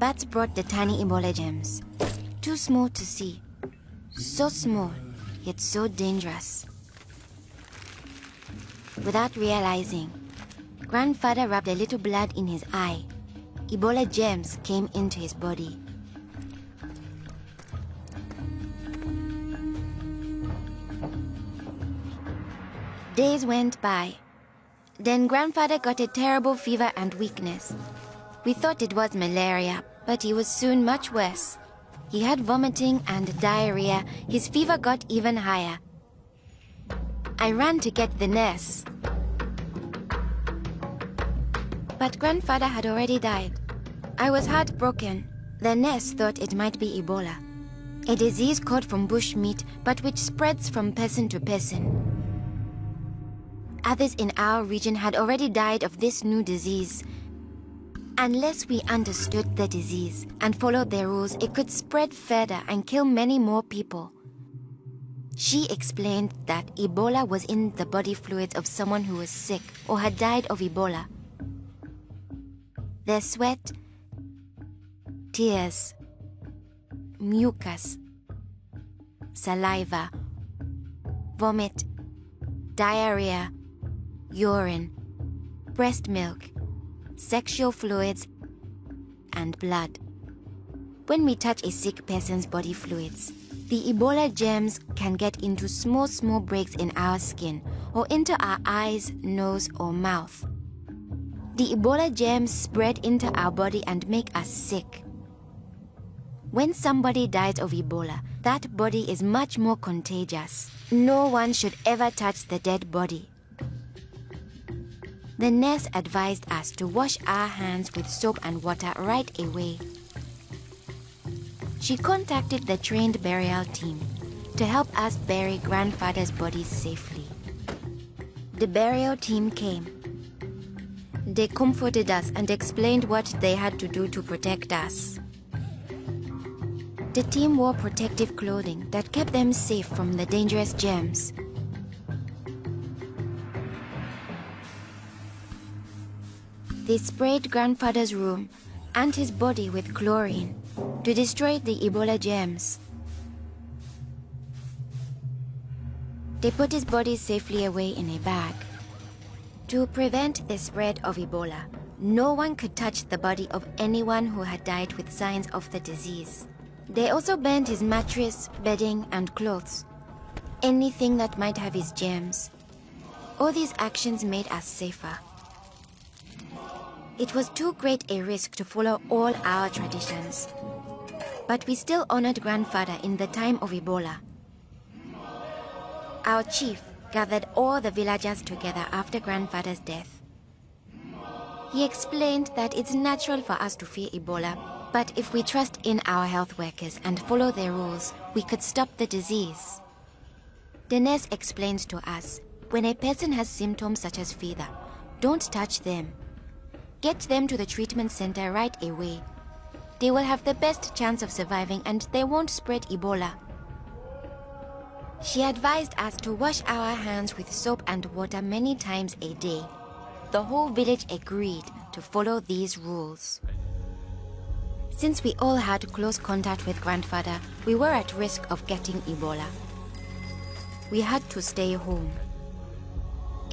bats brought the tiny Ebola gems. Too small to see. So small, yet so dangerous. Without realizing, Grandfather rubbed a little blood in his eye. Ebola gems came into his body. Days went by. Then Grandfather got a terrible fever and weakness. We thought it was malaria, but he was soon much worse. He had vomiting and diarrhea. His fever got even higher. I ran to get the nurse. But Grandfather had already died. I was heartbroken. The nurse thought it might be Ebola, a disease caught from bush meat, but which spreads from person to person. Others in our region had already died of this new disease. Unless we understood the disease and followed their rules, it could spread further and kill many more people. She explained that Ebola was in the body fluids of someone who was sick or had died of Ebola. Their sweat, tears, mucus, saliva, vomit, diarrhea, urine, breast milk, sexual fluids, and blood. When we touch a sick person's body fluids, the Ebola germs can get into small breaks in our skin or into our eyes, nose, or mouth. The Ebola germs spread into our body and make us sick. When somebody dies of Ebola, that body is much more contagious. No one should ever touch the dead body. The nurse advised us to wash our hands with soap and water right away. She contacted the trained burial team to help us bury Grandfather's body safely. The burial team came. They comforted us and explained what they had to do to protect us. The team wore protective clothing that kept them safe from the dangerous germs. They sprayed Grandfather's room and his body with chlorine to destroy the Ebola germs. They put his body safely away in a bag. To prevent the spread of Ebola, no one could touch the body of anyone who had died with signs of the disease. They also burned his mattress, bedding, and clothes. Anything that might have his germs. All these actions made us safer. It was too great a risk to follow all our traditions. But we still honored Grandfather in the time of Ebola. Our chief gathered all the villagers together after Grandfather's death. He explained that it's natural for us to fear Ebola, but if we trust in our health workers and follow their rules, we could stop the disease. The nurse explains to us, when a person has symptoms such as fever, don't touch them. Get them to the treatment center right away. They will have the best chance of surviving and they won't spread Ebola. She advised us to wash our hands with soap and water many times a day. The whole village agreed to follow these rules. Since we all had close contact with Grandfather, we were at risk of getting Ebola. We had to stay home.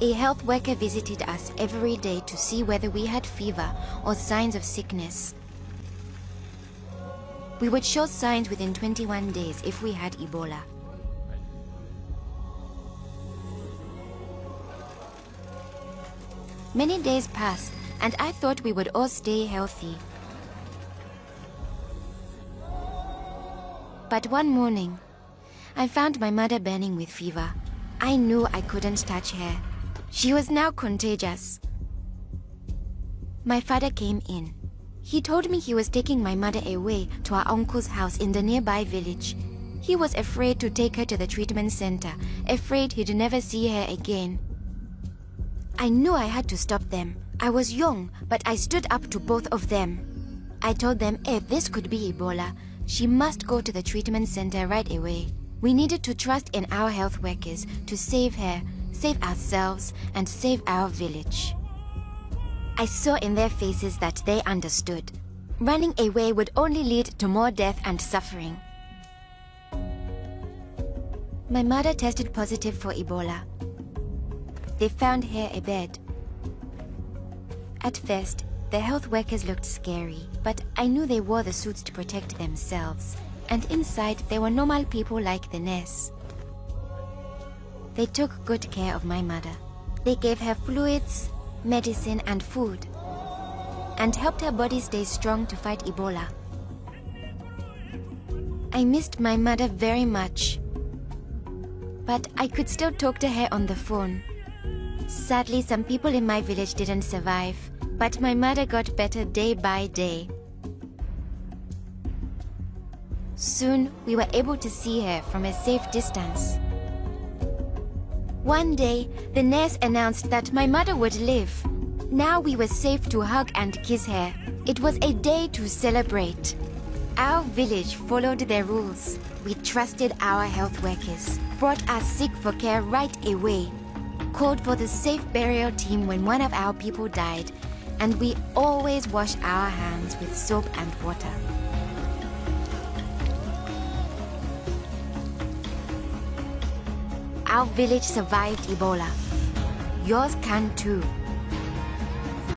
A health worker visited us every day to see whether we had fever or signs of sickness. We would show signs within 21 days if we had Ebola. Many days passed, and I thought we would all stay healthy. But one morning, I found my mother burning with fever. I knew I couldn't touch her. She was now contagious. My father came in. He told me he was taking my mother away to our uncle's house in the nearby village. He was afraid to take her to the treatment center, afraid he'd never see her again. I knew I had to stop them. I was young, but I stood up to both of them. I told them if this could be Ebola, she must go to the treatment center right away. We needed to trust in our health workers to save her, save ourselves, and save our village. I saw in their faces that they understood. Running away would only lead to more death and suffering. My mother tested positive for Ebola. They found her a bed. At first, the health workers looked scary, but I knew they wore the suits to protect themselves, and inside they were normal people like the nurse. They took good care of my mother. They gave her fluids, medicine, and food, and helped her body stay strong to fight Ebola. I missed my mother very much, but I could still talk to her on the phone. Sadly, some people in my village didn't survive, but my mother got better day by day. Soon, we were able to see her from a safe distance. One day, the nurse announced that my mother would live. Now we were safe to hug and kiss her. It was a day to celebrate. Our village followed their rules. We trusted our health workers, brought our sick for care right away, called for the safe burial team when one of our people died, and we always washed our hands with soap and water. Our village survived Ebola. Yours can too.